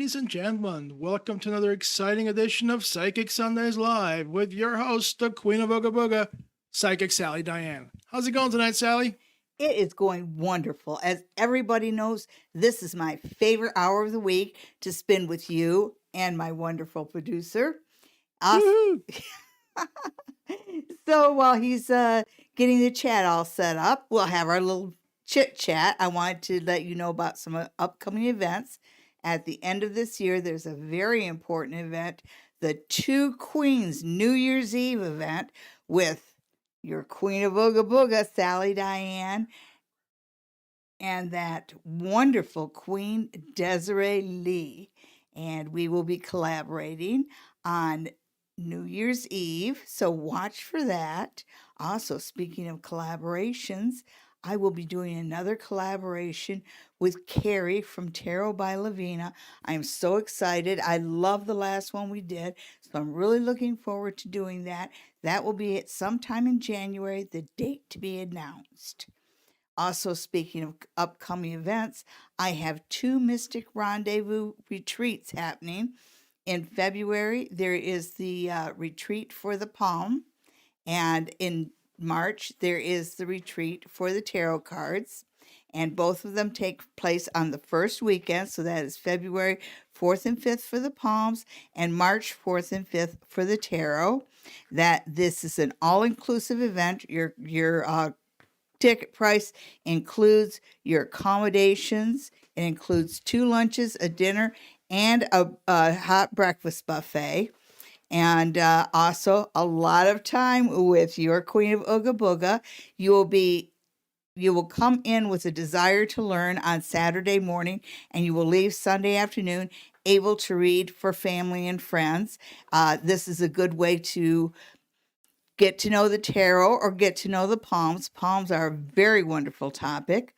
Ladies and gentlemen, welcome to another exciting edition of Psychic Sundays Live with your host, the Queen of Ooga Booga, Psychic Sally Diane. How's it going tonight, Sally? It is going wonderful. As everybody knows, this is my favorite hour of the week to spend with you and my wonderful producer. Us. Woohoo! So while he's getting the chat all set up, we'll have our little chit chat. I wanted to let you know about some upcoming events. At the end of this year, there's a very important event, the Two Queens New Year's Eve event with your Queen of Ooga Booga, Sally Diane, and that wonderful Queen Desiree Lee. And we will be collaborating on New Year's Eve, so watch for that. Also, speaking of collaborations, I will be doing another collaboration with Carrie from Tarot by Lavina. I'm so excited. I love the last one we did, so I'm really looking forward to doing that. That will be at sometime in January, the date to be announced. Also, speaking of upcoming events, I have two Mystic Rendezvous retreats happening. In February, there is the retreat for the palm, and in March, there is the retreat for the tarot cards. And both of them take place on the first weekend, so that is February 4th and 5th for the palms, and March 4th and 5th for the tarot. That this is an all-inclusive event. Your ticket price includes your accommodations. It includes 2 lunches, a dinner, and a hot breakfast buffet. And also a lot of time with your Queen of Ooga Booga. You will come in with a desire to learn on Saturday morning, and you will leave Sunday afternoon able to read for family and friends. This is a good way to get to know the tarot or get to know the palms. Palms are a very wonderful topic.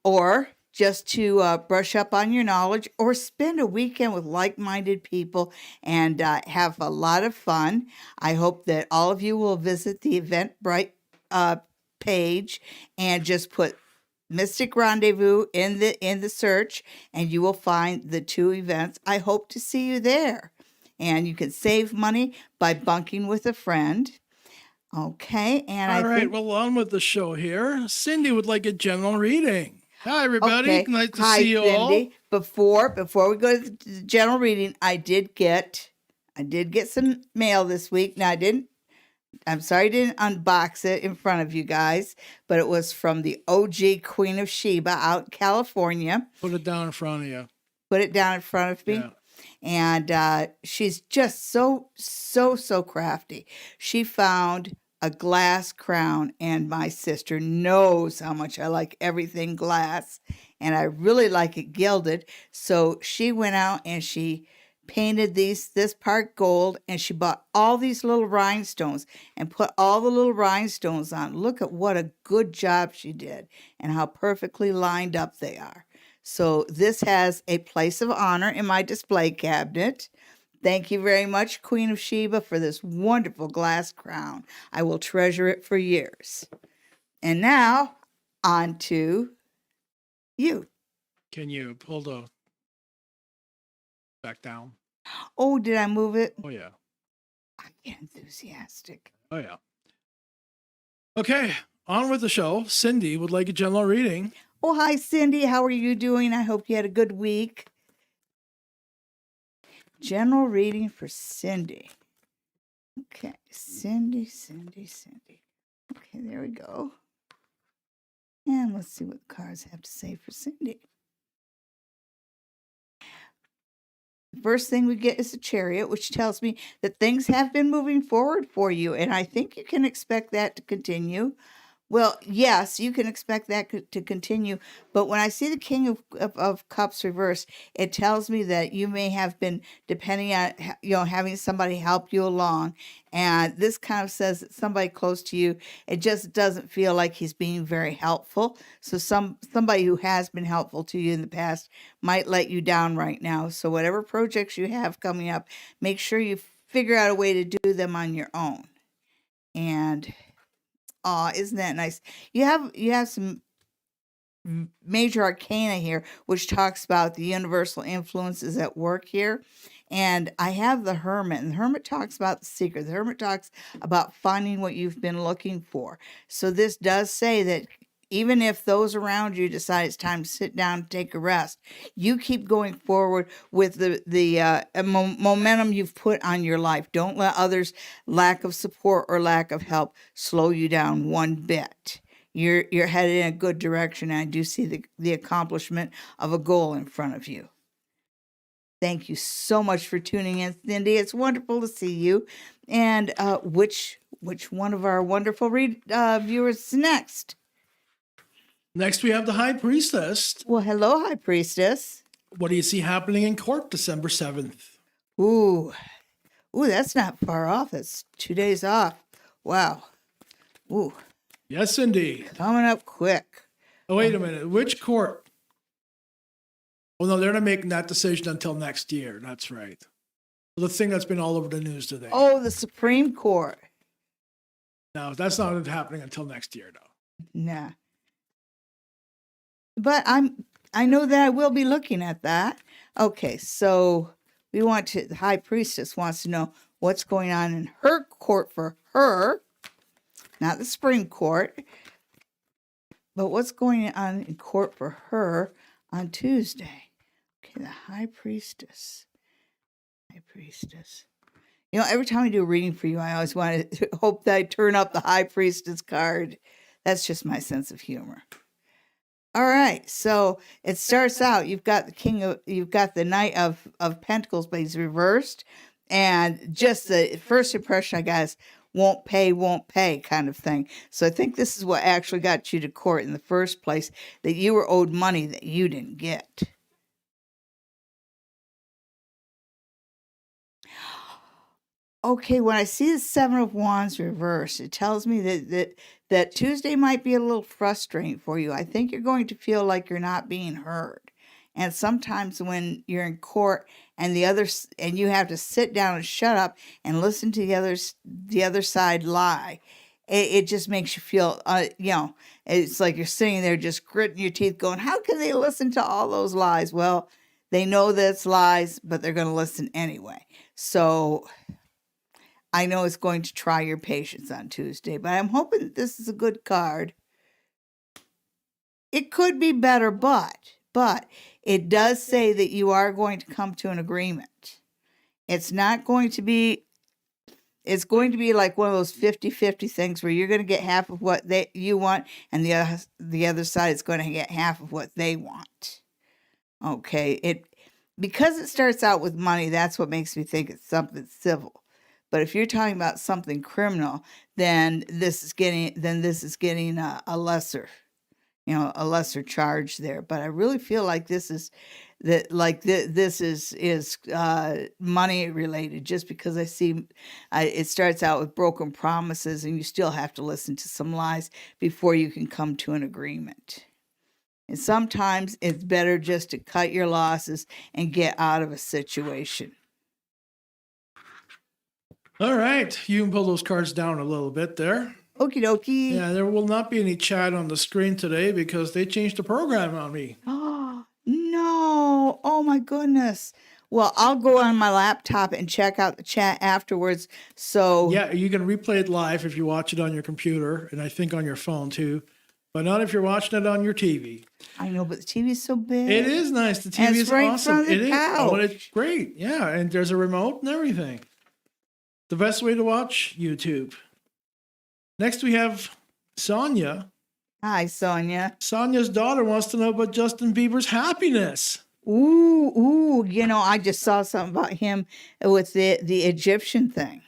Or just to brush up on your knowledge, or spend a weekend with like-minded people and have a lot of fun. I hope that all of you will visit the Eventbrite page and just put Mystic Rendezvous in the search, and you will find the 2 events. I hope to see you there. And you can save money by bunking with a friend. Okay, and All I right, think well, on with the show here. Cindy would like a general reading. Hi, everybody. okay. Nice to Hi, see you all. Cindy. Before we go to the general reading, I did get some mail this week. Now I'm sorry I didn't unbox it in front of you guys, but it was from the OG Queen of Sheba out in California. Put it down in front of you. Put it down in front of me. Yeah. And she's just so crafty. She found a glass crown, and my sister knows how much I like everything glass, and I really like it gilded. So she went out and she painted this part gold, and she bought all these little rhinestones and put all the little rhinestones on. Look at what a good job she did and how perfectly lined up they are. So this has a place of honor in my display cabinet. Thank you very much, Queen of Sheba, for this wonderful glass crown. I will treasure it for years. And now, on to you. Can you pull the back down? Oh, did I move it? Oh, yeah. I get enthusiastic. Oh, yeah. Okay, on with the show. Cindy would like a general reading. Oh, hi, Cindy. How are you doing? I hope you had a good week. General reading for Cindy. Okay, Cindy. Okay, there we go. And let's see what the cards have to say for Cindy. The first thing we get is a Chariot, which tells me that things have been moving forward for you, and I think you can expect that to continue. Well, yes, you can expect that to continue. But when I see the King of Cups reversed, it tells me that you may have been depending on, having somebody help you along. And this kind of says that somebody close to you, it just doesn't feel like he's being very helpful. So somebody who has been helpful to you in the past might let you down right now. So whatever projects you have coming up, make sure you figure out a way to do them on your own. And isn't that nice? You have some major arcana here, which talks about the universal influences at work here. And I have the Hermit, and the Hermit talks about the secret. The Hermit talks about finding what you've been looking for. So this does say that even if those around you decide it's time to sit down and take a rest, you keep going forward with the momentum you've put on your life. Don't let others' lack of support or lack of help slow you down one bit. You're headed in a good direction, and I do see the accomplishment of a goal in front of you. Thank you so much for tuning in, Cindy. It's wonderful to see you. And which one of our wonderful viewers is next? Next, we have the High Priestess. Well, hello, High Priestess. What do you see happening in court December 7th? Ooh, that's not far off. That's 2 days off. Wow. Ooh. Yes, indeed. Coming up quick. Oh, wait a minute. Which court? Oh, no, they're not making that decision until next year. That's right. The thing that's been all over the news today. Oh, the Supreme Court. No, that's not happening until next year, though. Nah. But I know that I will be looking at that. Okay, so the High Priestess wants to know what's going on in her court for her, not the Supreme Court, but what's going on in court for her on Tuesday. Okay, the High Priestess. High Priestess. You know, every time I do a reading for you, I always want to hope that I turn up the High Priestess card. That's just my sense of humor. All right, so it starts out. You've got the Knight of Pentacles, but he's reversed, and just the first impression I got is won't pay kind of thing. So I think this is what actually got you to court in the first place, that you were owed money that you didn't get. Okay, when I see the Seven of Wands reversed, it tells me that Tuesday might be a little frustrating for you. I think you're going to feel like you're not being heard. And sometimes when you're in court and you have to sit down and shut up and listen to the other side lie, it just makes you feel, it's like you're sitting there just gritting your teeth going, how can they listen to all those lies? Well, they know that it's lies, but they're going to listen anyway. So I know it's going to try your patience on Tuesday, but I'm hoping that this is a good card. It could be better, but it does say that you are going to come to an agreement. It's going to be like one of those 50-50 things where you're going to get half of what you want, and the other side is going to get half of what they want. Okay, because it starts out with money, that's what makes me think it's something civil. But if you're talking about something criminal, then this is getting a lesser charge there. But I really feel like this is money related, just because I see it starts out with broken promises, and you still have to listen to some lies before you can come to an agreement. And sometimes it's better just to cut your losses and get out of a situation. All right. You can pull those cards down a little bit there. Okie dokie. Yeah, there will not be any chat on the screen today because they changed the program on me. Oh, no. Oh, my goodness. Well, I'll go on my laptop and check out the chat afterwards. So yeah, you can replay it live if you watch it on your computer, and I think on your phone too, but not if you're watching it on your TV. I know, but the TV's so big. It is nice. The TV is right awesome. In front of the couch. Oh, it's great. Yeah, and there's a remote and everything. The best way to watch YouTube. Next, we have Sonia. Hi, Sonia. Sonia's daughter wants to know about Justin Bieber's happiness. Ooh, I just saw something about him with the Egyptian thing.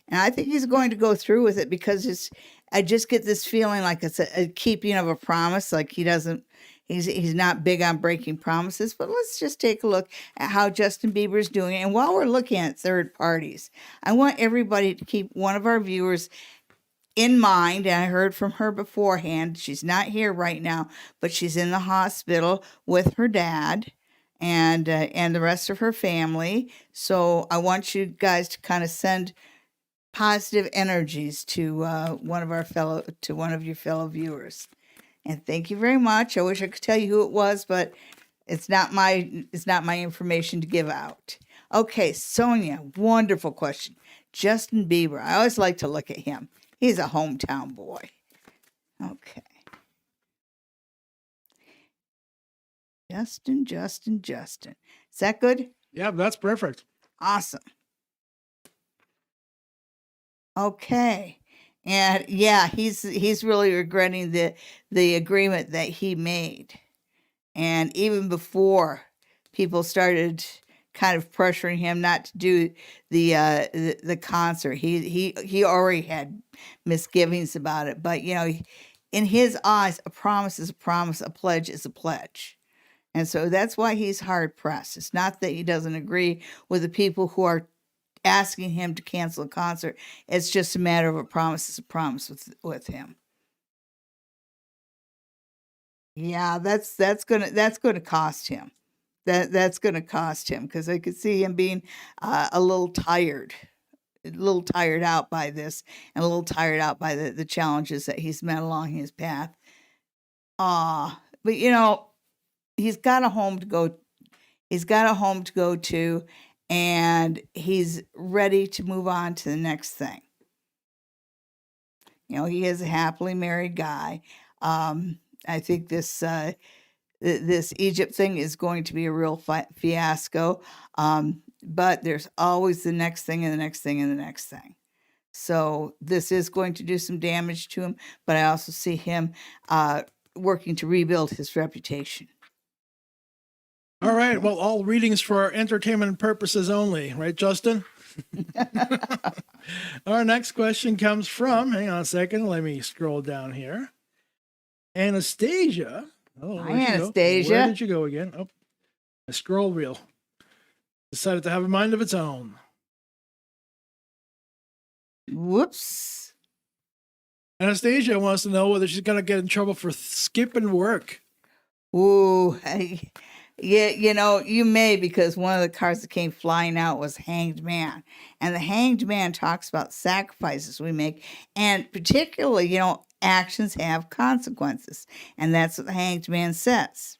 And I think he's going to go through with it because I just get this feeling like it's a keeping of a promise. Like he's not big on breaking promises. But let's just take a look at how Justin Bieber's doing. And while we're looking at third parties, I want everybody to keep one of our viewers in mind. And I heard from her beforehand. She's not here right now, but she's in the hospital with her dad and the rest of her family. So I want you guys to kind of send positive energies to one of your fellow viewers. And thank you very much. I wish I could tell you who it was, but it's not my information to give out. Okay, Sonia, wonderful question. Justin Bieber. I always like to look at him. He's a hometown boy. Okay. Justin. Is that good? Yeah, that's perfect. Awesome. Okay. And yeah, he's really regretting the agreement that he made. And even before people started kind of pressuring him not to do the concert, he already had misgivings about it. But in his eyes, a promise is a promise, a pledge is a pledge. And so that's why he's hard pressed. It's not that he doesn't agree with the people who are asking him to cancel a concert. It's just a matter of a promise is a promise with him. Yeah, that's gonna cost him. That's gonna cost him because I could see him being a little tired out by this, and a little tired out by the challenges that he's met along his path. But he's got a home to go. He's got a home to go to, and he's ready to move on to the next thing. He is a happily married guy. I think this Egypt thing is going to be a real fiasco. But there's always the next thing and the next thing and the next thing. So this is going to do some damage to him, but I also see him working to rebuild his reputation. All right. Well, all readings for our entertainment purposes only, right, Justin? Our next question comes from, hang on a second, let me scroll down here. Anastasia. Oh, hi, Anastasia. Where did you go again? Oh, a scroll wheel decided to have a mind of its own. Whoops. Anastasia wants to know whether she's going to get in trouble for skipping work. Ooh, yeah, you may, because one of the cards that came flying out was Hanged Man. And the Hanged Man talks about sacrifices we make. And particularly, actions have consequences. And that's what the Hanged Man says.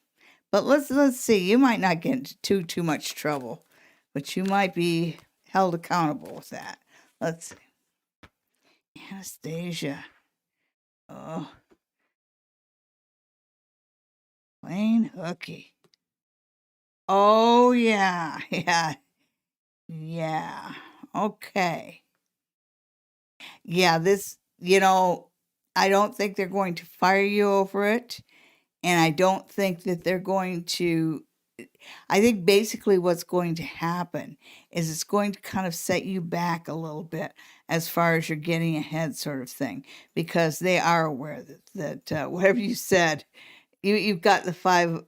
But let's see. You might not get into too much trouble, but you might be held accountable with that. Let's see. Anastasia. Oh. Plain hooky. Oh, yeah. Yeah. Okay. Yeah, this, I don't think they're going to fire you over it. And I don't think that they're going to, I think basically what's going to happen is it's going to kind of set you back a little bit as far as you're getting ahead sort of thing, because they are aware that whatever you said, you've got the five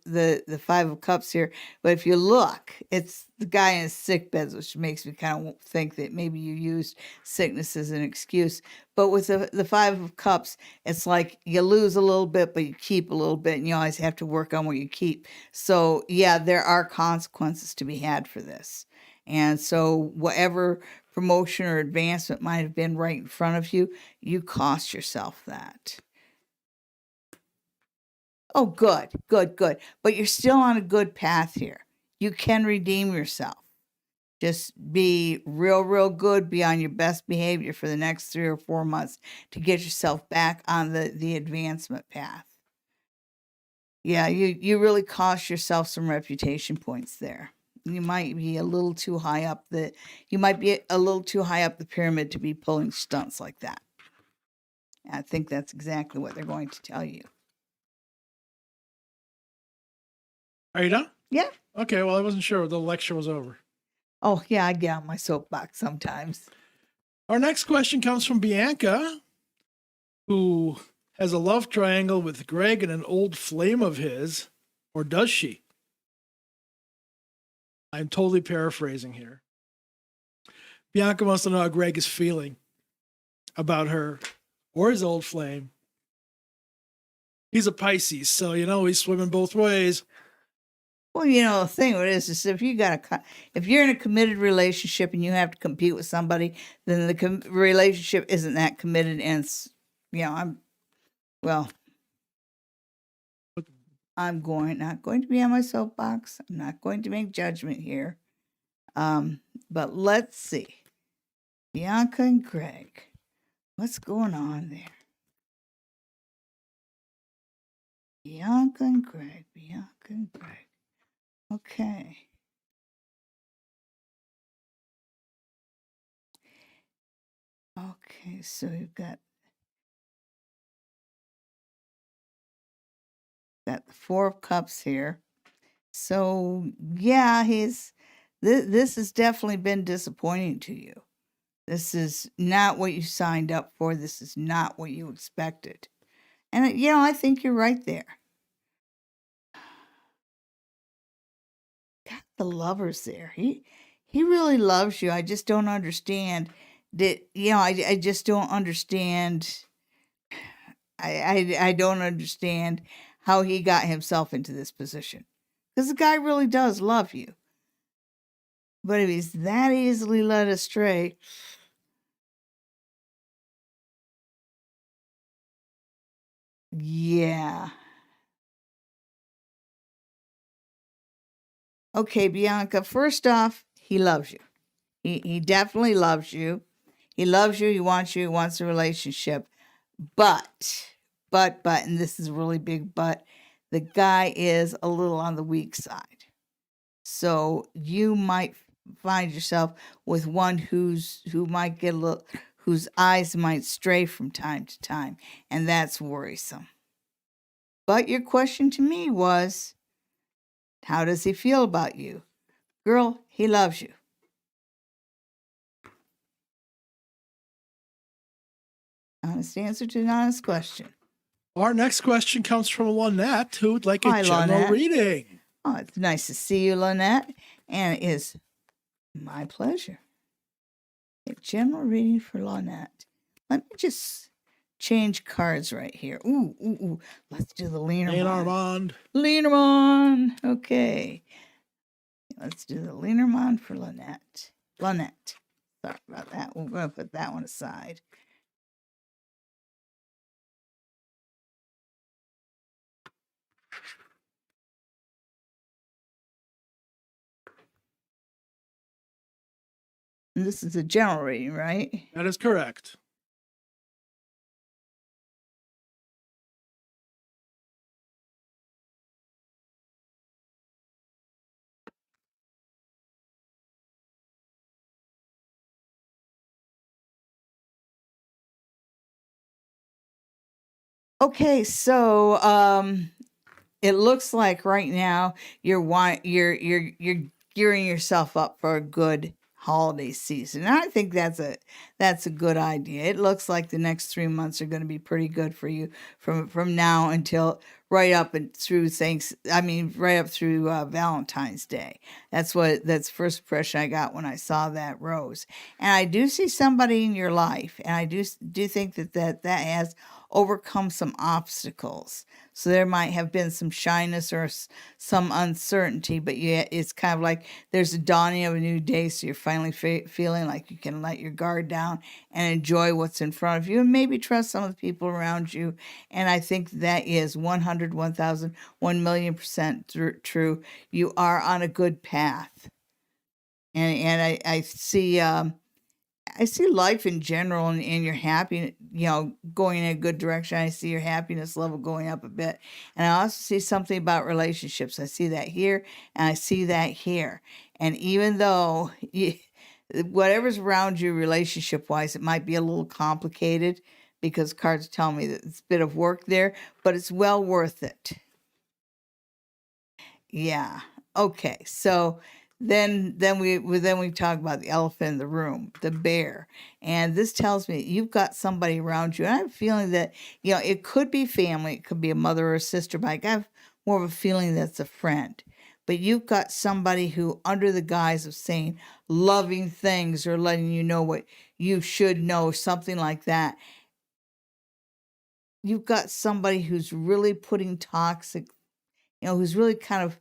of cups here, but if you look, it's the guy in his sick beds, which makes me kind of think that maybe you used sickness as an excuse. But with the five of cups, it's like you lose a little bit, but you keep a little bit, and you always have to work on what you keep. So yeah, there are consequences to be had for this. And so whatever promotion or advancement might have been right in front of you, you cost yourself that. Oh, good. But you're still on a good path here. You can redeem yourself. Just be real good. Be on your best behavior for the next 3 or 4 months to get yourself back on the advancement path. Yeah, you really cost yourself some reputation points there. You might be a little too high up the pyramid to be pulling stunts like that. I think that's exactly what they're going to tell you. Are you done? Yeah. Okay, well, I wasn't sure the lecture was over. Oh, yeah, I get on my soapbox sometimes. Our next question comes from Bianca, who has a love triangle with Greg and an old flame of his, or does she? I'm totally paraphrasing here. Bianca wants to know how Greg is feeling about her or his old flame. He's a Pisces, so he's swimming both ways. Well, the thing with it is if you're in a committed relationship and you have to compete with somebody, then the relationship isn't that committed, and I'm not going to be on my soapbox. I'm not going to make judgment here. But let's see. Bianca and Greg, what's going on there? Bianca and Greg. Okay. Okay, so you've got the Four of Cups here. So yeah, this has definitely been disappointing to you. This is not what you signed up for. This is not what you expected. And I think you're right there. Got the Lovers there. He really loves you. I just don't understand that. I just don't understand. I don't understand how he got himself into this position, because the guy really does love you. But if he's that easily led astray, yeah. Okay, Bianca, first off, he loves you. He definitely loves you. He loves you. He wants you. He wants a relationship. But, and this is a really big but, the guy is a little on the weak side. So you might find yourself with one who might get a little, whose eyes might stray from time to time, and that's worrisome. But your question to me was, how does he feel about you? Girl, he loves you. Honest answer to an honest question. Our next question comes from Lynette, who would like Hi, a general Lynette. reading. Oh, it's nice to see you, Lynette, and it is my pleasure. A general reading for Lynette. Let me just change cards right here. Ooh. Let's do the Lenormand. Lenormand. Okay. Let's do the Lenormand for Lynette. Sorry about that. We're going to put that one aside. And this is a general reading, right? That is correct. Okay, so it looks like right now you're gearing yourself up for a good holiday season. And I think that's a good idea. It looks like the next 3 months are going to be pretty good for you from now until right up and through right up through Valentine's Day. That's first impression I got when I saw that rose. And I do see somebody in your life, and I do think that has overcome some obstacles. So there might have been some shyness or some uncertainty, but yeah, it's kind of like there's a dawning of a new day. So you're finally feeling like you can let your guard down and enjoy what's in front of you, and maybe trust some of the people around you. And I think that is 100, 1,000, 1,000,000% true. You are on a good path. And I see life in general and your happiness, going in a good direction. I see your happiness level going up a bit. And I also see something about relationships. I see that here and I see that here. And even though whatever's around you relationship wise, it might be a little complicated because cards tell me that it's a bit of work there, but it's well worth it. Yeah. Okay. So then we talk about the elephant in the room, the bear. And this tells me you've got somebody around you. And I have a feeling that, it could be family, it could be a mother or a sister, but I have more of a feeling that's a friend. But you've got somebody who, under the guise of saying loving things or letting you know what you should know, something like that, you've got somebody who's really putting toxic, who's really kind of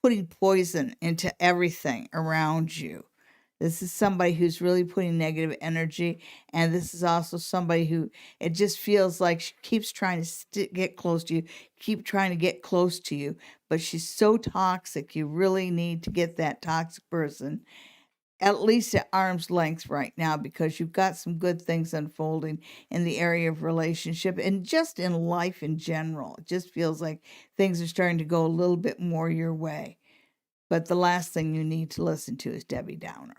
putting poison into everything around you. This is somebody who's really putting negative energy, and this is also somebody who it just feels like she keeps trying to get close to you, keep trying to get close to you, but she's so toxic. You really need to get that toxic person at least at arm's length right now, because you've got some good things unfolding in the area of relationship and just in life in general. It just feels like things are starting to go a little bit more your way. But the last thing you need to listen to is Debbie Downer.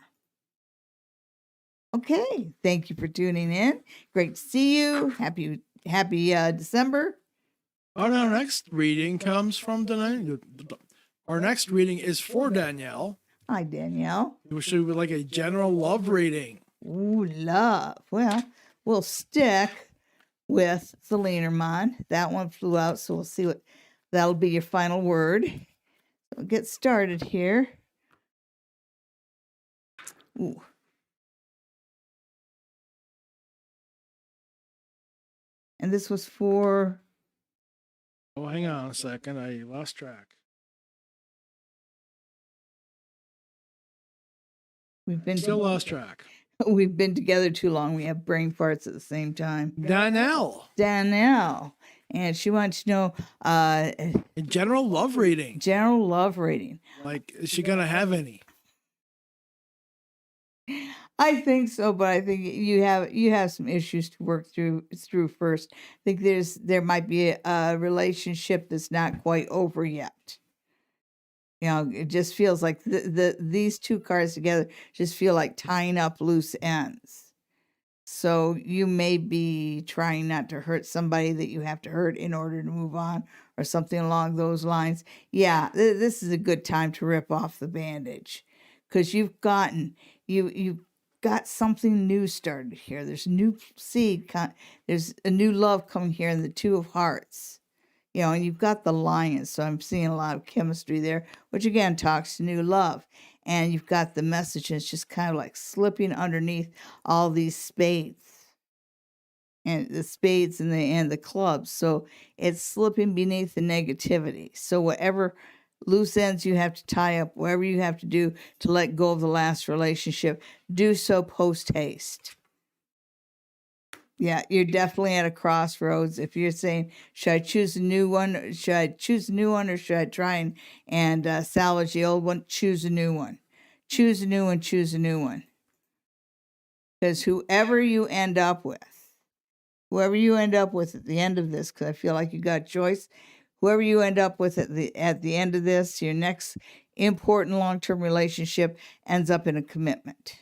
Okay, thank you for tuning in. Great to see you. Happy December. Our next reading comes from Danielle. Our next reading is for Danielle. Hi, Danielle. She would like a general love reading. Ooh, love. Well, we'll stick with the Lenormand. That one flew out, so we'll see what that'll be your final word. So we'll get started here. Ooh. And this was for... Oh, hang on a second. I lost track. Still lost track. We've been together too long. We have brain farts at the same time. Danielle. And she wants to know a general love reading. General love reading. Like, is she gonna have any? I think so, but I think you have some issues to work through first. I think there might be a relationship that's not quite over yet. You know, it just feels like these two cards together just feel like tying up loose ends. So you may be trying not to hurt somebody that you have to hurt in order to move on, or something along those lines. Yeah, this is a good time to rip off the bandage, because you've got something new started here. There's a new seed. There's a new love coming here in the Two of Hearts. You know, and you've got the Lion, so I'm seeing a lot of chemistry there, which again talks to new love. And you've got the message, and it's just kind of like slipping underneath all these spades, and the spades and the clubs. So it's slipping beneath the negativity. So whatever loose ends you have to tie up, whatever you have to do to let go of the last relationship, do so post haste. Yeah, you're definitely at a crossroads. If you're saying, should I choose a new one? Should I choose a new one, or should I try and salvage the old one? Choose a new one. Choose a new one. Choose a new one. Because whoever you end up with at the end of this, because I feel like you got a choice, whoever you end up with at the end of this, your next important long-term relationship ends up in a commitment.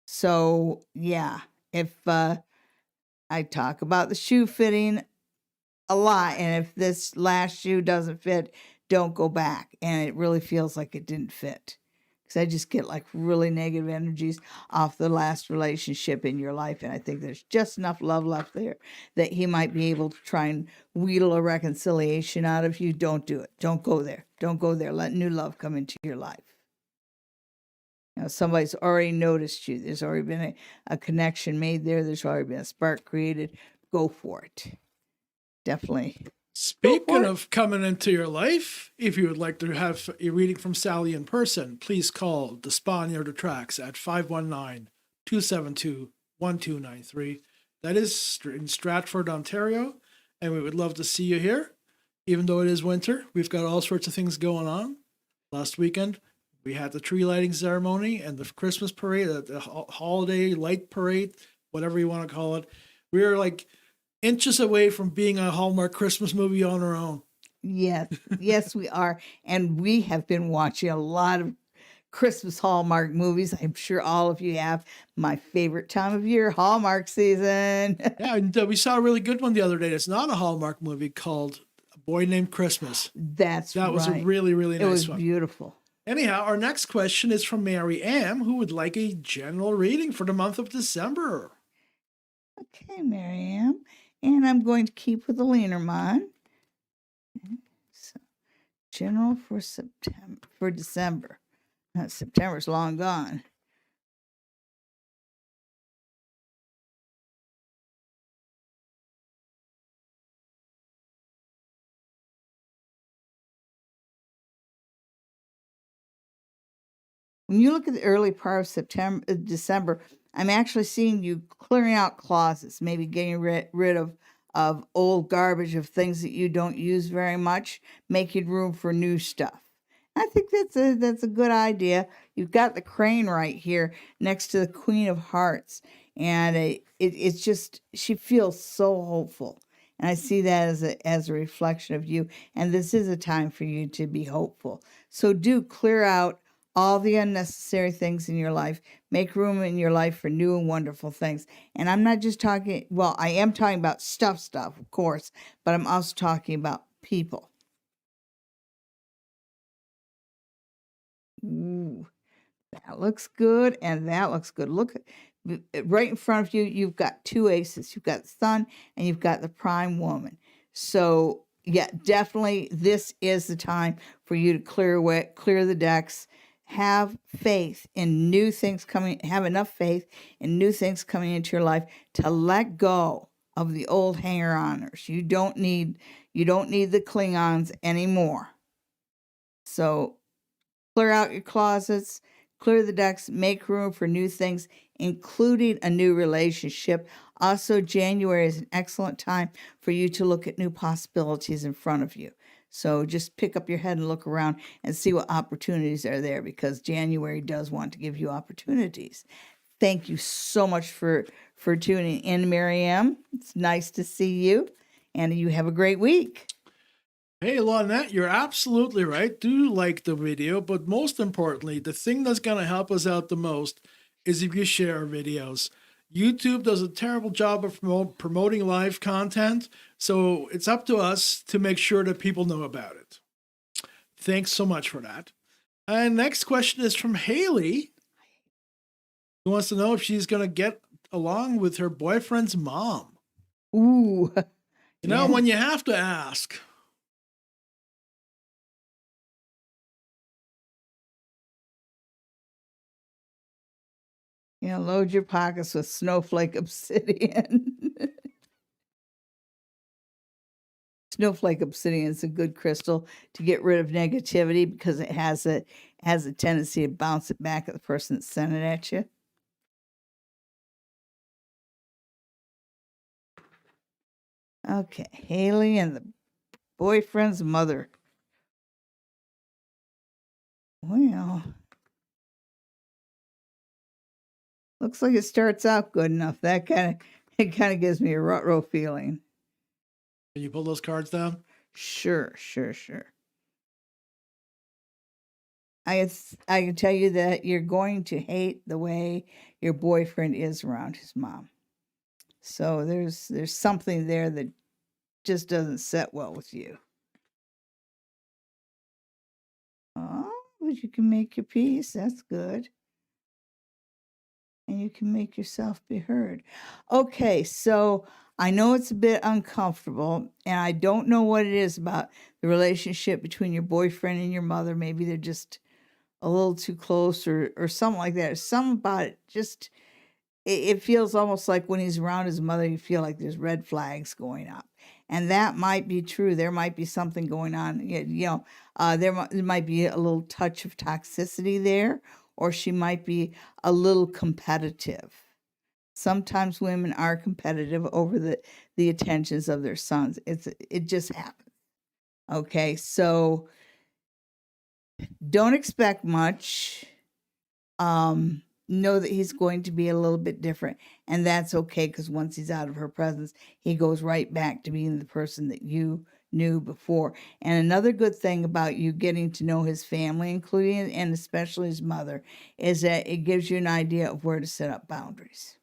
So yeah, if I talk about the shoe fitting a lot, and if this last shoe doesn't fit, don't go back. And it really feels like it didn't fit, because I just get like really negative energies off the last relationship in your life. And I think there's just enough love left there that he might be able to try and wheedle a reconciliation out of you. Don't do it. Don't go there. Don't go there. Let new love come into your life. You know, somebody's already noticed you. There's already been a connection made there. There's already been a spark created. Go for it. Definitely. Speaking of coming into your life, if you would like to have a reading from Sally in person, please call the Spa Near the Tracks at 519-272-1293. That is in Stratford, Ontario, and we would love to see you here. Even though it is winter, we've got all sorts of things going on. Last weekend, we had the tree lighting ceremony and the Christmas parade, the holiday light parade, whatever you want to call it. We are like inches away from being a Hallmark Christmas movie on our own. Yes, yes, we are. And we have been watching a lot of Christmas Hallmark movies. I'm sure all of you have. My favorite time of year, Hallmark season. Yeah, and we saw a really good one the other day. It's not a Hallmark movie, called A Boy Named Christmas. That was a really, really nice one. It was beautiful. Anyhow, our next question is from Mary Ann, who would like a general reading for the month of December. Okay, Mary Ann. And I'm going to keep with the Lenormand. So, general for December. September's long gone. When you look at the early part of December, I'm actually seeing you clearing out closets, maybe getting rid of old garbage, of things that you don't use very much, making room for new stuff. I think that's a good idea. You've got the crane right here next to the Queen of Hearts, and it's just, she feels so hopeful, and I see that as a reflection of you. And this is a time for you to be hopeful. So do clear out all the unnecessary things in your life. Make room in your life for new and wonderful things. And I'm not just talking, well, I am talking about stuff, of course, but I'm also talking about people. Ooh, that looks good, and that looks good. Look, right in front of you, you've got two aces. You've got the sun, and you've got the prime woman. So, yeah, definitely this is the time for you to clear the decks. Have faith in new things coming, have enough faith in new things coming into your life to let go of the old hanger-oners. You don't need the Klingons anymore. So clear out your closets, clear the decks, make room for new things, including a new relationship. Also, January is an excellent time for you to look at new possibilities in front of you. So just pick up your head and look around and see what opportunities are there, because January does want to give you opportunities. Thank you so much for tuning in, Miriam. It's nice to see you, and you have a great week. Hey, Lonette, you're absolutely right. Do like the video, but most importantly, the thing that's going to help us out the most is if you share our videos. YouTube does a terrible job of promoting live content, so it's up to us to make sure that people know about it. Thanks so much for that. And next question is from Haley, who wants to know if she's going to get along with her boyfriend's mom. Ooh. You know, when you have to ask. You know, load your pockets with snowflake obsidian. Snowflake obsidian is a good crystal to get rid of negativity, because it has a tendency to bounce it back at the person that sent it at you. Okay, Haley and the boyfriend's mother. Well, looks like it starts out good enough. That kind of gives me a rut-row feeling. Can you pull those cards down? Sure. I can tell you that you're going to hate the way your boyfriend is around his mom. So there's something there that just doesn't set well with you. Oh, but you can make your peace. That's good. And you can make yourself be heard. Okay, so I know it's a bit uncomfortable, and I don't know what it is about the relationship between your boyfriend and your mother. Maybe they're just a little too close, or something like that. Something about it just, it feels almost like when he's around his mother, you feel like there's red flags going up. And that might be true. There might be something going on. There might be a little touch of toxicity there, or she might be a little competitive. Sometimes women are competitive over the attentions of their sons. It just happens. Okay, so don't expect much. Know that he's going to be a little bit different, and that's okay, because once he's out of her presence, he goes right back to being the person that you knew before. And another good thing about you getting to know his family, including and especially his mother, is that it gives you an idea of where to set up boundaries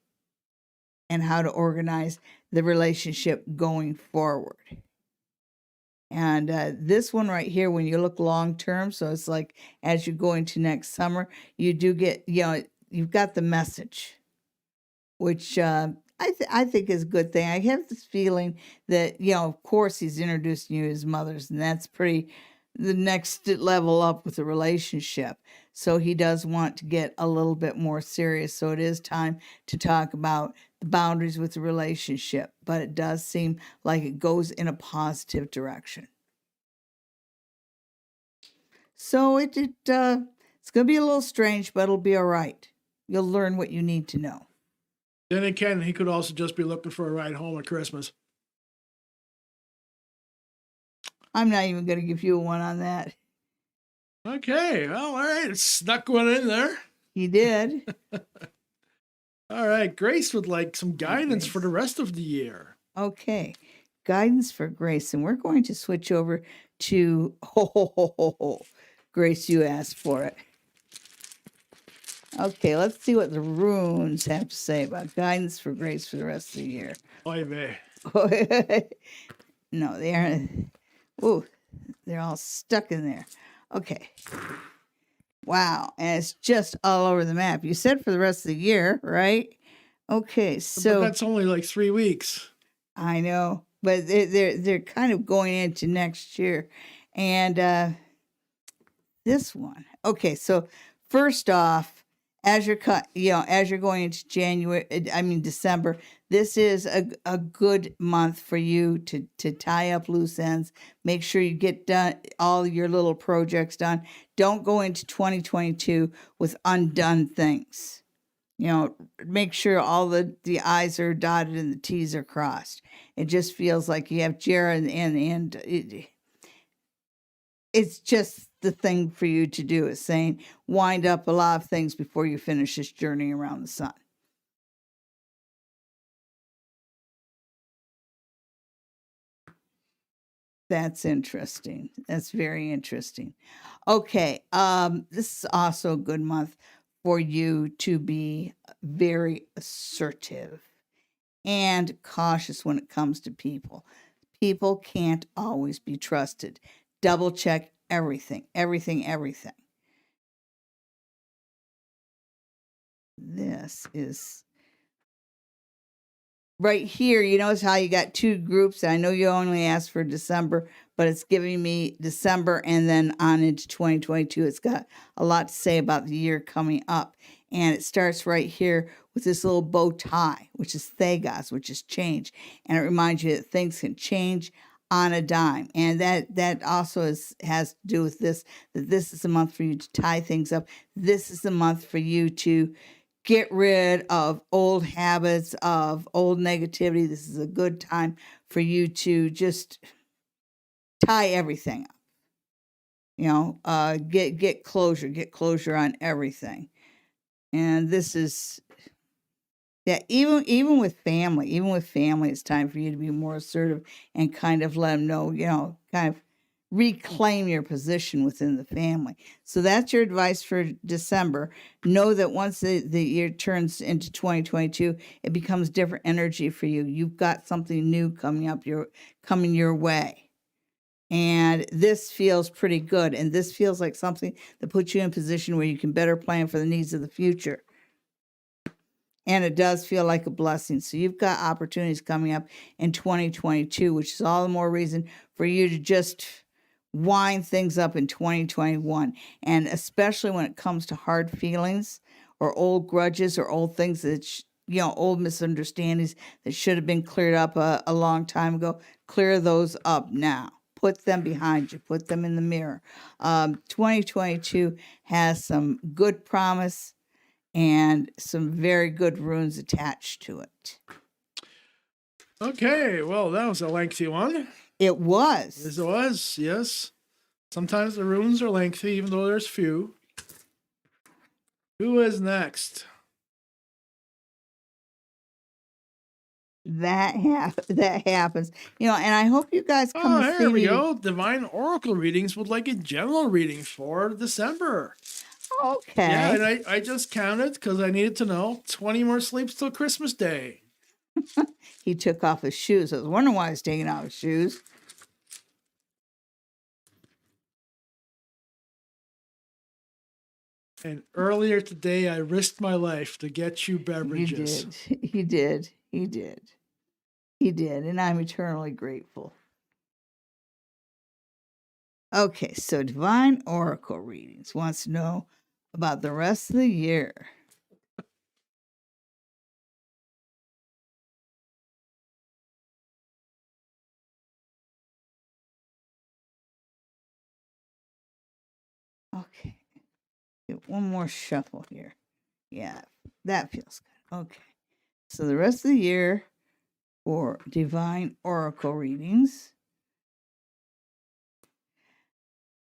and how to organize the relationship going forward. And this one right here, when you look long term, so it's like as you go into next summer, you do get, you've got the message, which I think is a good thing. I have this feeling that, of course, he's introducing you to his mother's, and that's pretty the next level up with the relationship. So he does want to get a little bit more serious. So it is time to talk about the boundaries with the relationship, but it does seem like it goes in a positive direction. So It's going to be a little strange, but it'll be all right. You'll learn what you need to know. Then again, he could also just be looking for a ride home at Christmas. I'm not even going to give you one on that. Okay, well, all right. It snuck one in there. He did. All right. Grace would like some guidance Grace. for the rest of the year. Okay. Guidance for Grace. And we're going to switch over to Grace, you asked for it. Okay, let's see what the runes have to say about guidance for Grace for the rest of the year. Oy vey. No, they aren't. Ooh, they're all stuck in there. Okay. Wow. And it's just all over the map. You said for the rest of the year, right? Okay, so But that's only like 3 weeks. I know, but they're kind of going into next year. And this one. Okay, so first off, as you're as you're going into December, this is a good month for you to tie up loose ends. Make sure you get done all your little projects done. Don't go into 2022 with undone things. Make sure all the I's are dotted and the T's are crossed. It just feels like you have Jera and it's just the thing for you to do is saying wind up a lot of things before you finish this journey around the sun. That's interesting. That's very interesting. Okay, this is also a good month for you to be very assertive and cautious when it comes to people. People can't always be trusted. Double check everything. This is right here. You notice how you got two groups. I know you only asked for December, but it's giving me December and then on into 2022. It's got a lot to say about the year coming up. And it starts right here with this little bow tie, which is Thagos, which is change. And it reminds you that things can change on a dime. And that also has to do with this, that this is a month for you to tie things up. This is the month for you to get rid of old habits, of old negativity. This is a good time for you to just tie everything up. Get closure on everything. And this is even with family, it's time for you to be more assertive and kind of let them know, kind of reclaim your position within the family. So that's your advice for December. Know that once the year turns into 2022, it becomes different energy for you. You've got something new coming your way. And this feels pretty good. And this feels like something that puts you in a position where you can better plan for the needs of the future. And it does feel like a blessing. So you've got opportunities coming up in 2022, which is all the more reason for you to just wind things up in 2021. And especially when it comes to hard feelings or old grudges or old things that, old misunderstandings that should have been cleared up a long time ago, clear those up now. Put them behind you. Put them in the mirror. 2022 has some good promise and some very good runes attached to it. Okay, well, that was a lengthy one. It was. Yes, it was, yes. Sometimes the runes are lengthy, even though there's few. Who is next? That happens. And I hope you guys come Oh, to see here we me. go. Divine Oracle Readings would like a general reading for December. Okay. Yeah, and I just counted because I needed to know 20 more sleeps till Christmas Day. He took off his shoes. I was wondering why he's taking off his shoes. And earlier today, I risked my life to get you beverages. He did. And I'm eternally grateful. Okay, so Divine Oracle Readings wants to know about the rest of the year. Okay. Get one more shuffle here. Yeah, that feels good. Okay. So the rest of the year for divine oracle readings.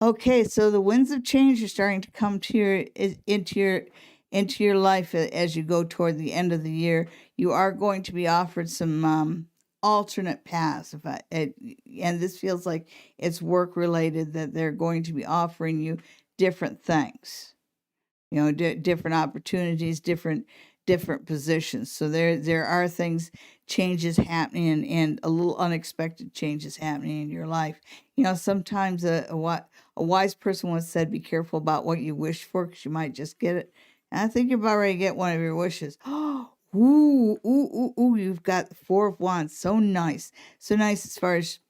Okay, so the winds of change are starting to come to into your life as you go toward the end of the year. You are going to be offered some alternate paths. And this feels like it's work related, that they're going to be offering you different things. Different opportunities, different positions. So there are changes happening, and a little unexpected changes happening in your life. Sometimes a wise person once said, "Be careful about what you wish for, because you might just get it." And I think you're about ready to get one of your wishes. Ooh, ooh, ooh, ooh! You've got the Four of Wands. So nice, so nice as far as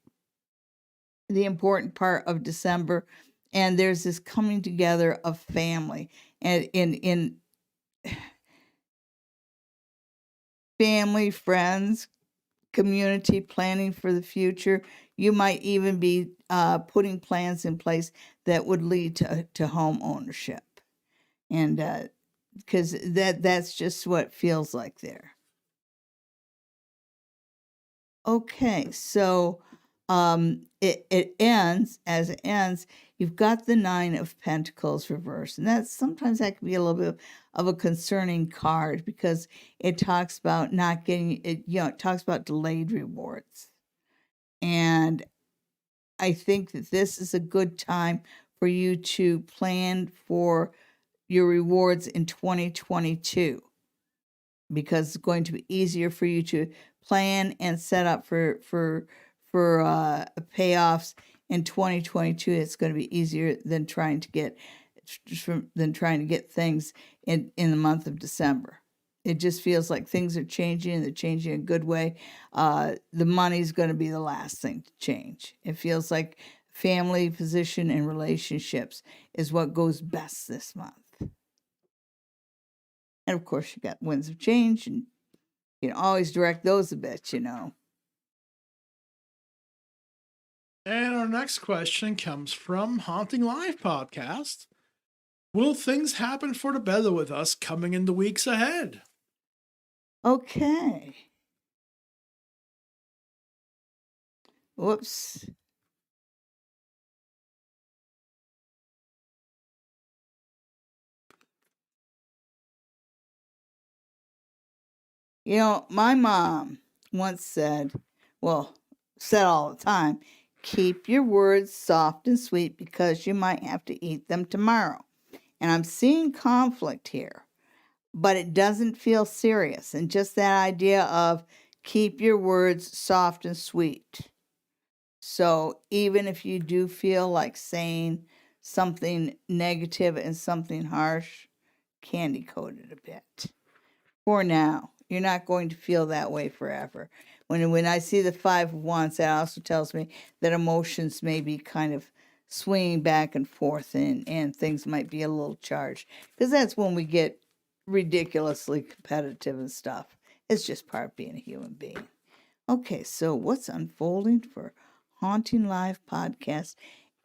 the important part of December. And there's this coming together of family, and in family, friends, community, planning for the future. You might even be putting plans in place that would lead to home ownership, and because that's just what it feels like there. Okay, so it ends as it ends. You've got the Nine of Pentacles reversed, and sometimes that can be a little bit of a concerning card, because it talks about not getting it. It talks about delayed rewards, and I think that this is a good time for you to plan for your rewards in 2022, because it's going to be easier for you to plan and set up for payoffs in 2022. It's going to be easier than trying to get things in the month of December. It just feels like things are changing, and they're changing in a good way. The money's going to be the last thing to change. It feels like family, position, and relationships is what goes best this month. And of course, you got winds of change, and you can always direct those a bit. And our next question comes from Haunting Live Podcast. Will things happen for the better with us coming in the weeks ahead? Okay. Whoops. My mom once said all the time, keep your words soft and sweet, because you might have to eat them tomorrow. And I'm seeing conflict here, but it doesn't feel serious. And just that idea of keep your words soft and sweet. So even if you do feel like saying something negative and something harsh, candy coat it a bit. For now, you're not going to feel that way forever. When I see the Five of Wands, that also tells me that emotions may be kind of swinging back and forth, and things might be a little charged, because that's when we get ridiculously competitive and stuff. It's just part of being a human being. Okay, so what's unfolding for Haunting Live Podcast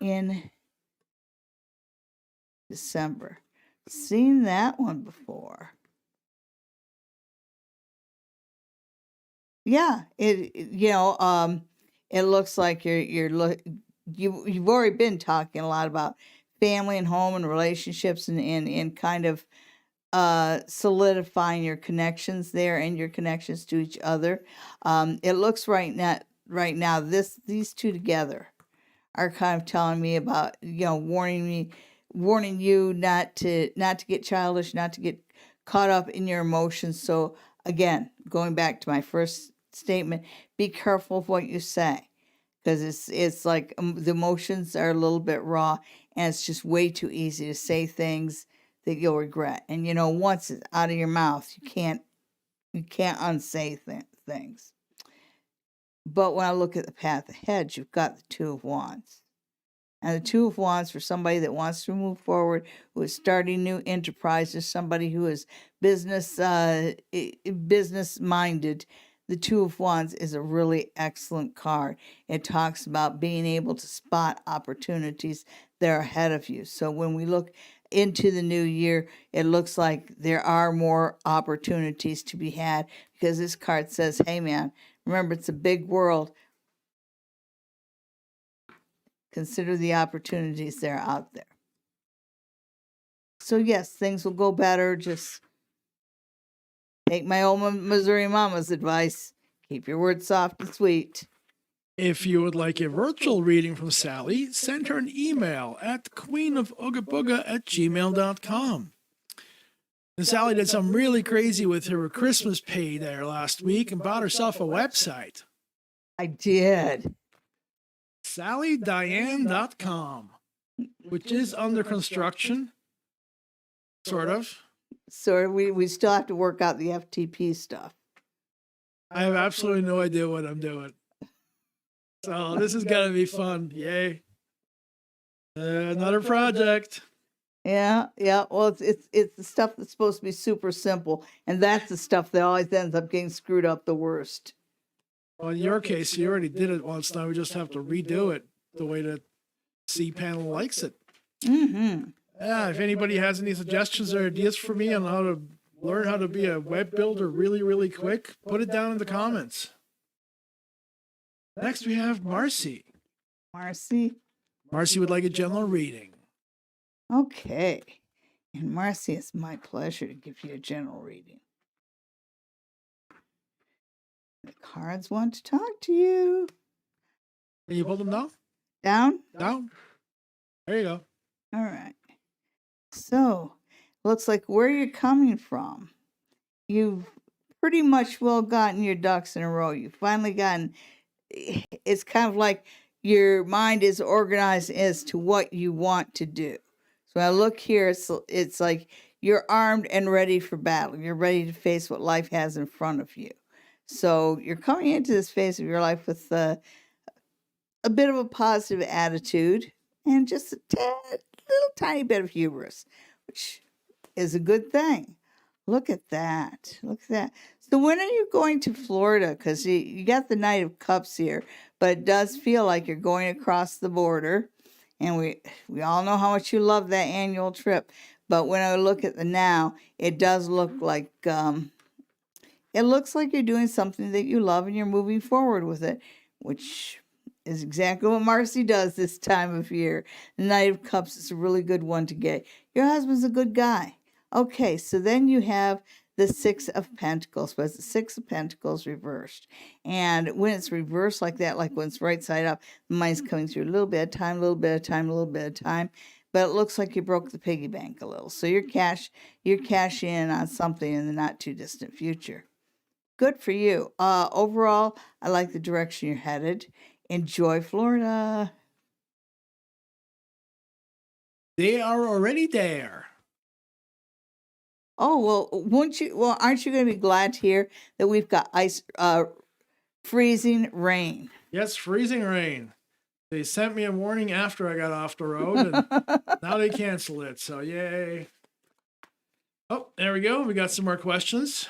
in December? Seen that one before. Yeah, it looks like you've already been talking a lot about family and home and relationships, and kind of solidifying your connections there and your connections to each other. It looks right now these two together are kind of telling me about, warning you not to get childish, not to get caught up in your emotions. So again, going back to my first statement, be careful of what you say, because it's like the emotions are a little bit raw, and it's just way too easy to say things that you'll regret. And once it's out of your mouth, you can't unsay things. But when I look at the path ahead, you've got the Two of Wands. And the Two of Wands, for somebody that wants to move forward, who is starting new enterprises, somebody who is business minded, the Two of Wands is a really excellent card. It talks about being able to spot opportunities that are ahead of you. So when we look into the new year, it looks like there are more opportunities to be had because this card says, hey man, remember it's a big world. Consider the opportunities that are out there. So yes, things will go better. Just take my old Missouri mama's advice. Keep your words soft and sweet. If you would like a virtual reading from Sally, send her an email at queenofoogaboga@gmail.com. And Sally did something really crazy with her Christmas pay there last week and bought herself a website. I did. SallyDiane.com, which is under construction, sort of. So we still have to work out the FTP stuff. I have absolutely no idea what I'm doing. So this is going to be fun. Yay. Another project. Yeah. Well, it's the stuff that's supposed to be super simple, and that's the stuff that always ends up getting screwed up the worst. Well, in your case, you already did it once. Now we just have to redo it the way that cPanel likes it. Mm-hmm. Yeah, if anybody has any suggestions or ideas for me on how to learn how to be a web builder really, really quick, put it down in the comments. Next, we have Marcy. Marcy. Marcy would like a general reading. Okay. And Marcy, it's my pleasure to give you a general reading. The cards want to talk to you. Can you pull them down? Down? Down. There you go. All right. So, looks like where you're coming from, you've pretty much well gotten your ducks in a row. You've finally gotten, it's kind of like your mind is organized as to what you want to do. So I look here, it's like you're armed and ready for battle. You're ready to face what life has in front of you. So you're coming into this phase of your life with a bit of a positive attitude and just a little tiny bit of hubris, which is a good thing. Look at that. Look at that. So when are you going to Florida? Because you got the Knight of Cups here, but it does feel like you're going across the border. And we all know how much you love that annual trip. But when I look at the now, it does look like it looks like you're doing something that you love and you're moving forward with it, which is exactly what Marcy does this time of year. The Knight of Cups is a really good one to get. Your husband's a good guy. Okay, so then you have the Six of Pentacles, but it's the Six of Pentacles reversed. And when it's reversed like that, like when it's right side up, the money's coming through a little bit of time, a little bit of time, a little bit of time. But it looks like you broke the piggy bank a little. So you're cash in on something in the not too distant future. Good for you. Overall, I like the direction you're headed. Enjoy Florida. They are already there. Oh, well, aren't you going to be glad to hear that we've got freezing rain? Yes, freezing rain. They sent me a warning after I got off the road, and now they canceled it, so yay. Oh, there we go. We got some more questions.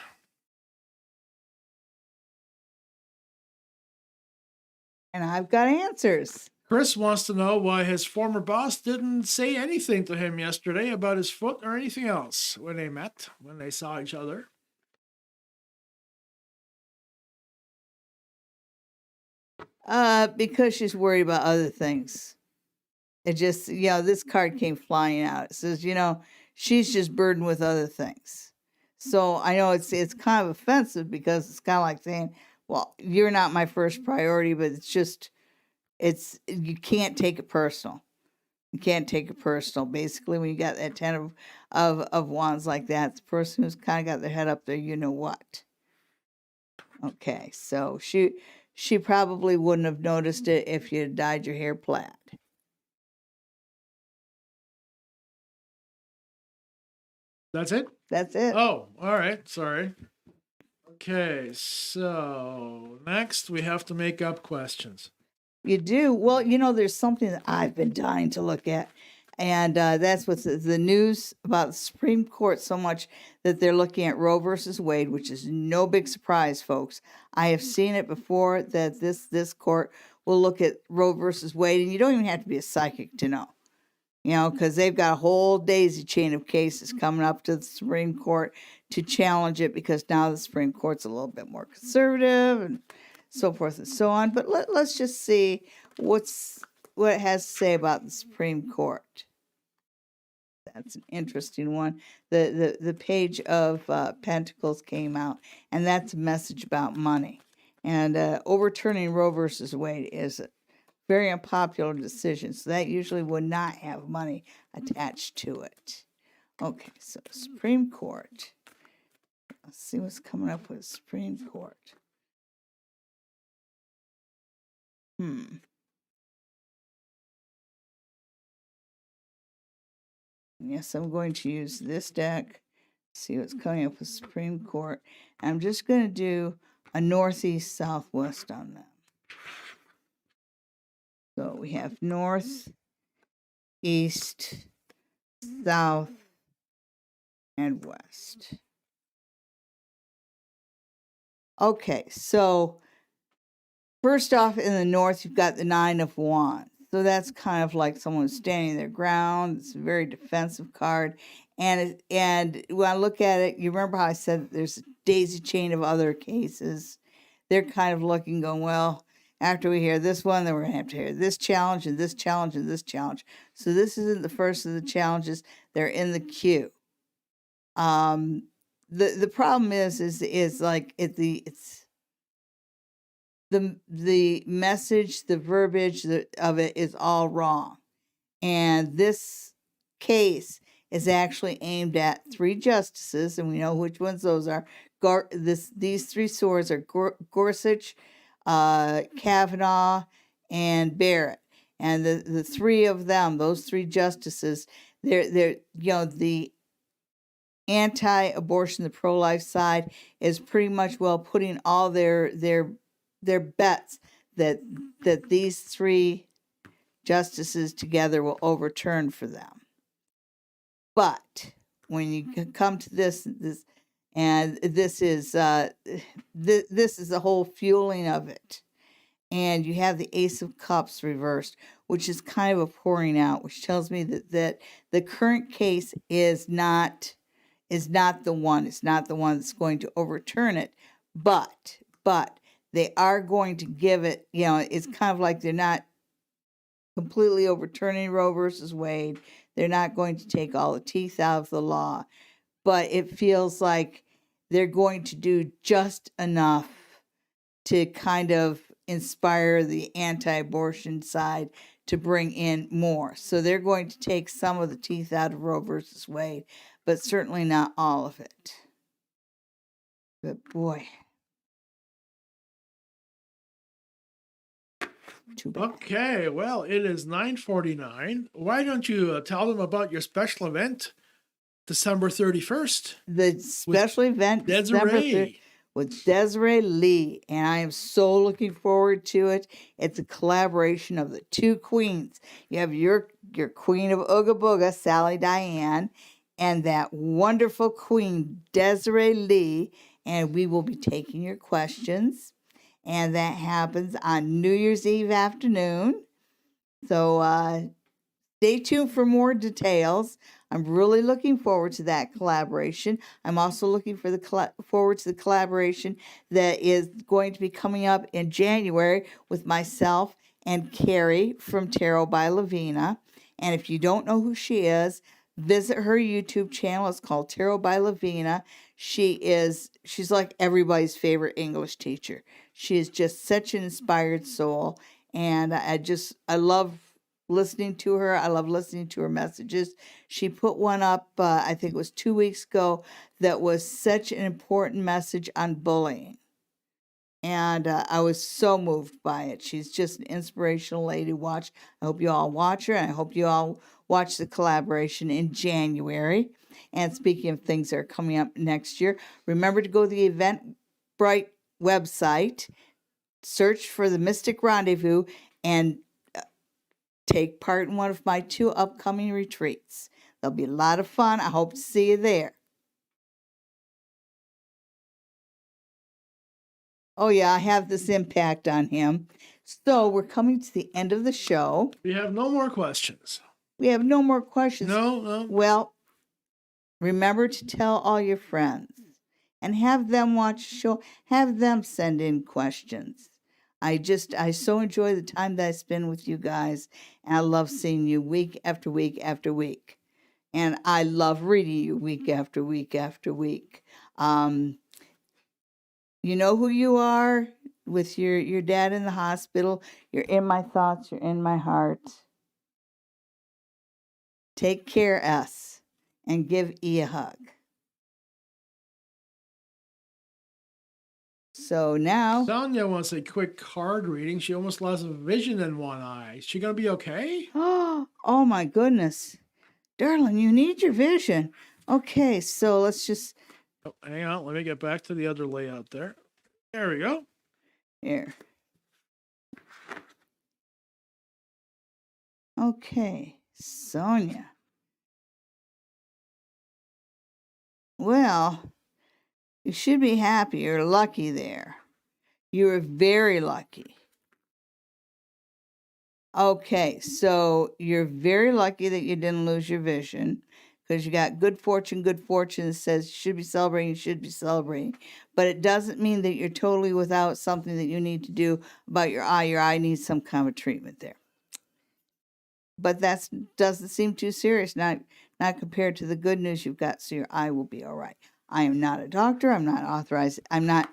And I've got answers. Chris wants to know why his former boss didn't say anything to him yesterday about his foot or anything else when they met, when they saw each other. Because she's worried about other things. It just, this card came flying out. It says, she's just burdened with other things. So I know it's kind of offensive because it's kind of like saying, well, you're not my first priority, but you can't take it personal. You can't take it personal. Basically, when you got that 10 of wands like that, it's the person who's kind of got their head up there, you know what. Okay, so she probably wouldn't have noticed it if you had dyed your hair plaid. That's it? That's it. Oh, all right. Sorry. Okay, so next we have to make up questions. You do? Well, there's something that I've been dying to look at. And that's what's the news about the Supreme Court so much that they're looking at Roe versus Wade, which is no big surprise, folks. I have seen it before that this court will look at Roe versus Wade, and you don't even have to be a psychic to know. because they've got a whole daisy chain of cases coming up to the Supreme Court to challenge it, because now the Supreme Court's a little bit more conservative and so forth and so on. But let's just see what it has to say about the Supreme Court. That's an interesting one. The page of Pentacles came out, and that's a message about money. And overturning Roe versus Wade is a very unpopular decision, so that usually would not have money attached to it. Okay, so Supreme Court. Let's see what's coming up with Supreme Court. Yes, I'm going to use this deck. See what's coming up with Supreme Court. I'm just going to do a northeast southwest on them. So we have north, east, south, and west. Okay, so first off, in the north, you've got the Nine of Wands. So that's kind of like someone standing their ground. It's a very defensive card. And when I look at it, you remember how I said there's a daisy chain of other cases? They're kind of looking, going, well, after we hear this one, then we're going to have to hear this challenge and this challenge and this challenge. So this isn't the first of the challenges. They're in the queue. The problem is like it's the message, the verbiage of it is all wrong. And this case is actually aimed at 3 justices, and we know which ones those are. These 3 swords are Gorsuch, Kavanaugh, and Barrett. And the 3 of them, those 3 justices, they're the anti-abortion, the pro-life side is pretty much putting all their bets that these 3 justices together will overturn for them. But when you come to this is the whole fueling of it. And you have the Ace of Cups reversed, which is kind of a pouring out, which tells me that the current case is not the one. It's not the one that's going to overturn it. But they are going to give it, it's kind of like they're not completely overturning Roe versus Wade. They're not going to take all the teeth out of the law. But it feels like they're going to do just enough to kind of inspire the anti-abortion side to bring in more. So they're going to take some of the teeth out of Roe versus Wade, but certainly not all of it. But boy. Too bad. Okay, well, it is 9:49. Why don't you tell them about your special event, December 31st? The special event, Desiree. with Desiree Lee, and I am so looking forward to it. It's a collaboration of the 2 queens. You have your queen of Ooga Booga, Sally Diane, and that wonderful queen, Desiree Lee, and we will be taking your questions. And that happens on New Year's Eve afternoon. So stay tuned for more details. I'm really looking forward to that collaboration. I'm also looking forward to the collaboration that is going to be coming up in January with myself and Carrie from Tarot by Lavina. And if you don't know who she is, visit her YouTube channel. It's called Tarot by Lavina. She's like everybody's favorite English teacher. She is just such an inspired soul. And I love listening to her. I love listening to her messages. She put one up, I think it was 2 weeks ago, that was such an important message on bullying. And I was so moved by it. She's just an inspirational lady to watch. I hope you all watch her, and I hope you all watch the collaboration in January. And speaking of things that are coming up next year, remember to go to the Eventbrite website, search for the Mystic Rendezvous, and take part in one of my 2 upcoming retreats. There'll be a lot of fun. I hope to see you there. Oh, yeah, I have this impact on him. So we're coming to the end of the show. We have no more questions. We have no more questions. No. Well, remember to tell all your friends and have them watch the show. Have them send in questions. I so enjoy the time that I spend with you guys, and I love seeing you week after week after week. And I love reading you week after week after week. You know who you are with your dad in the hospital. You're in my thoughts. You're in my heart. Take care, S, and give E a hug. So now, Sonia wants a quick card reading. She almost lost vision in one eye. Is she going to be okay? oh my goodness. Darling, you need your vision. Okay, so let's just. Oh, hang on. Let me get back to the other layout there. There we go. Here. Okay, Sonia. Well, you should be happy. You're lucky there. You're very lucky. Okay, so you're very lucky that you didn't lose your vision because you got good fortune that says you should be celebrating. But it doesn't mean that you're totally without something that you need to do about your eye. Your eye needs some kind of treatment there. But that doesn't seem too serious, not compared to the good news you've got, so your eye will be all right. I am not a doctor. I'm not authorized. I'm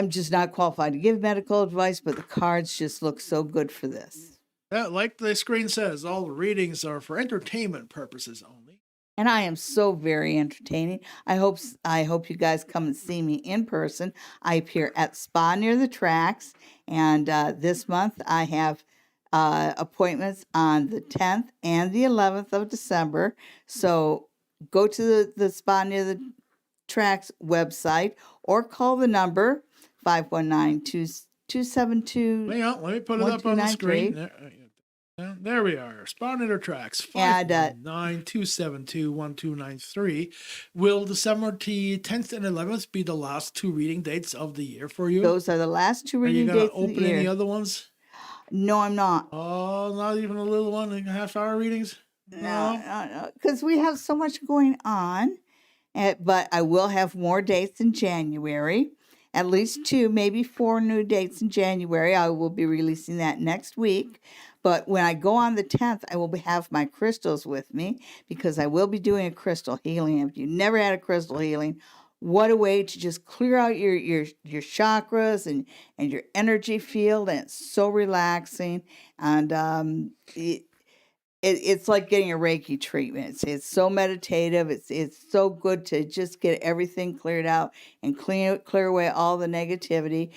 just not qualified to give medical advice, but the cards just look so good for this. Yeah, like the screen says, all the readings are for entertainment purposes only. And I am so very entertaining. I hope you guys come and see me in person. I appear at Spa Near the Tracks, and this month I have appointments on the 10th and the 11th of December. So go to the Spa Near the Tracks website or call the number 519-272. Hang on, let me put it up on the screen. There we are. Spa Near the Tracks. 519-272-1293. Will December 10th and 11th be the last two reading dates of the year for you? Those are the last two reading dates. Are you going to open any other ones? No, I'm not. Oh, not even a little one, like half-hour readings? No. Because we have so much going on. But I will have more dates in January. At least 2, maybe 4 new dates in January. I will be releasing that next week. But when I go on the 10th, I will have my crystals with me because I will be doing a crystal healing. If you never had a crystal healing, what a way to just clear out your chakras and your energy field. And it's so relaxing. And it's like getting a Reiki treatment. It's so meditative. It's so good to just get everything cleared out and clear away all the negativity.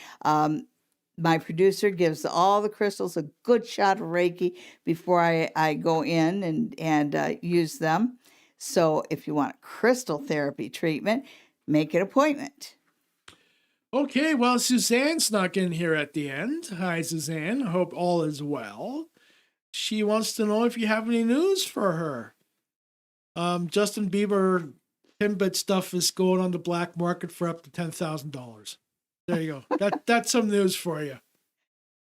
My producer gives all the crystals a good shot of Reiki before I go in and use them. So if you want a crystal therapy treatment, make an appointment. Okay, well, Suzanne snuck in here at the end. Hi, Suzanne. Hope all is well. She wants to know if you have any news for her. Justin Bieber Timbit stuff is going on the black market for up to $10,000. There you go. That's some news for you.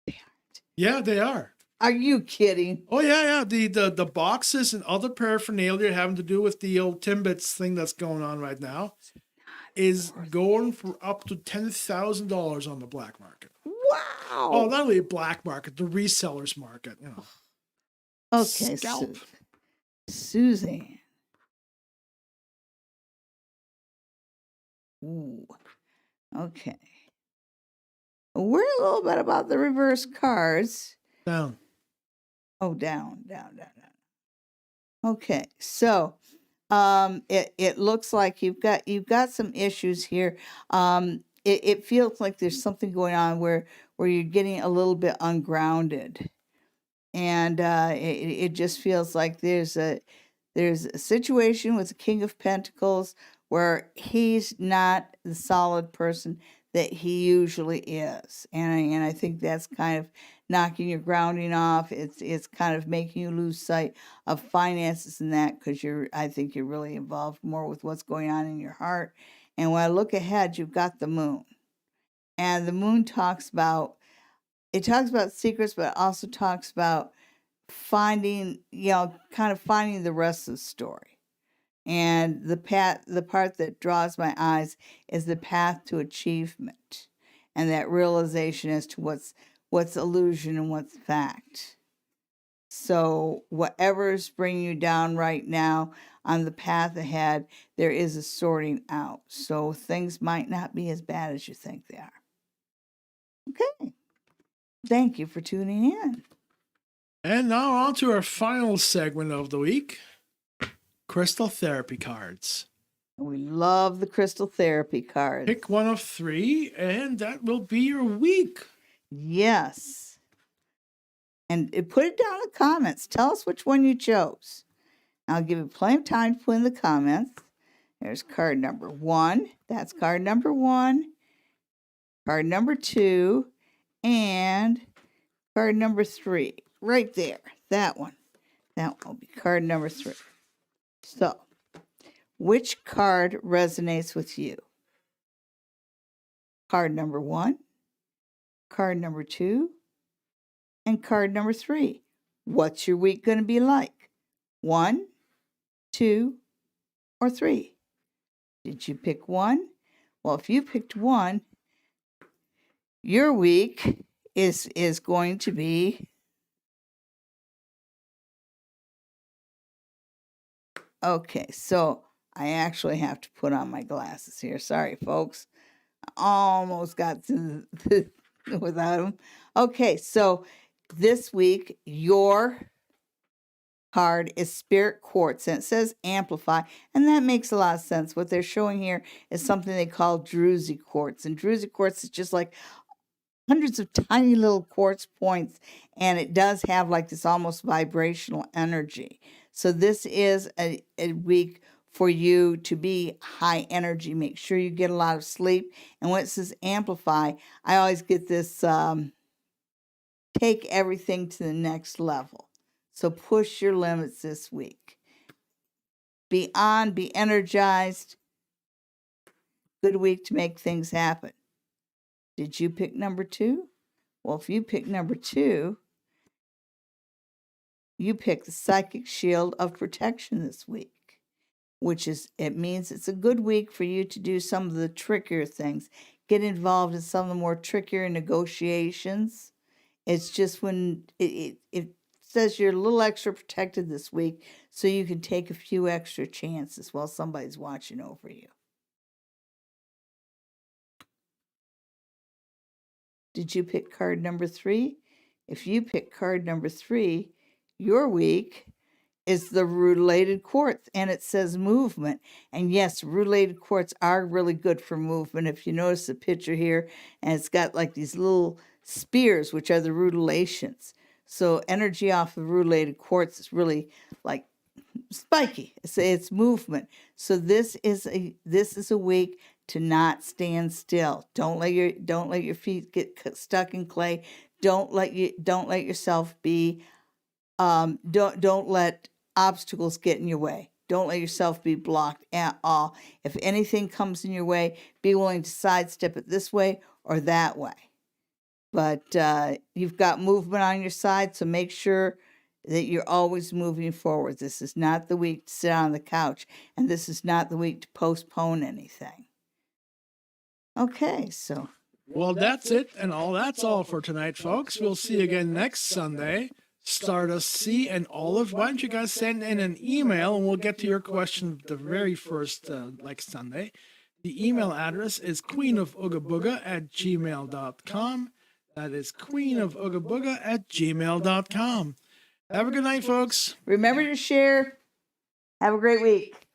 They aren't. Yeah, they are. Are you kidding? Oh yeah. The boxes and other paraphernalia having to do with the old Timbits thing that's going on right now is going for up to $10,000 on the black market. Wow. Oh, not only black market, the resellers market. You know. Okay, Scalp. Suzanne. Ooh. Okay. We're a little bit about the reverse cards. Down. Oh, down. Okay, so it looks like you've got some issues here. It feels like there's something going on where you're getting a little bit ungrounded. And it just feels like there's a situation with the King of Pentacles where he's not the solid person that he usually is, and I think that's kind of knocking your grounding off. It's kind of making you lose sight of finances and that because I think you're really involved more with what's going on in your heart. And when I look ahead, you've got the moon, and the moon talks about secrets, but it also talks about finding, kind of finding the rest of the story. And the part that draws my eyes is the path to achievement and that realization as to what's illusion and what's fact. So whatever's bringing you down right now on the path ahead, there is a sorting out. So things might not be as bad as you think they are. Okay. Thank you for tuning in. And now on to our final segment of the week, crystal therapy cards. We love the crystal therapy cards. Pick one of 3, and that will be your week. Yes. And put it down in the comments. Tell us which one you chose. I'll give you plenty of time to put in the comments. There's card number 1. That's card number 1. Card number 2. And card number 3. Right there. That one. That will be card number 3. So, which card resonates with you? Card number 1. Card number 2. And card number 3. What's your week going to be like? 1, 2, or 3? Did you pick 1? Well, if you picked 1, your week is going to be okay. So I actually have to put on my glasses here. Sorry, folks. I almost got to without them. Okay, so this week your card is Spirit Quartz, and it says amplify, and that makes a lot of sense. What they're showing here is something they call druzy quartz, and druzy quartz is just like hundreds of tiny little quartz points, and it does have like this almost vibrational energy. So this is a week for you to be high energy. Make sure you get a lot of sleep. And when it says amplify, I always get this take everything to the next level. So push your limits this week. Be on, be energized. Good week to make things happen. Did you pick number 2? Well, if you pick number 2, you pick the Psychic Shield of Protection this week, which it means it's a good week for you to do some of the trickier things. Get involved in some of the more trickier negotiations. It's just when it says you're a little extra protected this week, so you can take a few extra chances while somebody's watching over you. Did you pick card number 3? If you pick card number 3, your week is the rutilated quartz, and it says movement. And yes, rutilated quartz are really good for movement. If you notice the picture here, and it's got like these little spears, which are the rutilations. So energy off of rutilated quartz is really like spiky. It's movement. So this is a week to not stand still. Don't let your feet get stuck in clay. Don't let yourself be don't let obstacles get in your way. Don't let yourself be blocked at all. If anything comes in your way, be willing to sidestep it this way or that way. But you've got movement on your side, so make sure that you're always moving forward. This is not the week to sit on the couch, and this is not the week to postpone anything. Okay, so. Well, that's it, and that's all for tonight, folks. We'll see you again next Sunday. Stardust C and Olive, why don't you guys send in an email, and we'll get to your question the very first next Sunday. The email address is queenofoogabuga@gmail.com. That is queenofoogabuga@gmail.com. Have a good night, folks. Remember to share. Have a great week.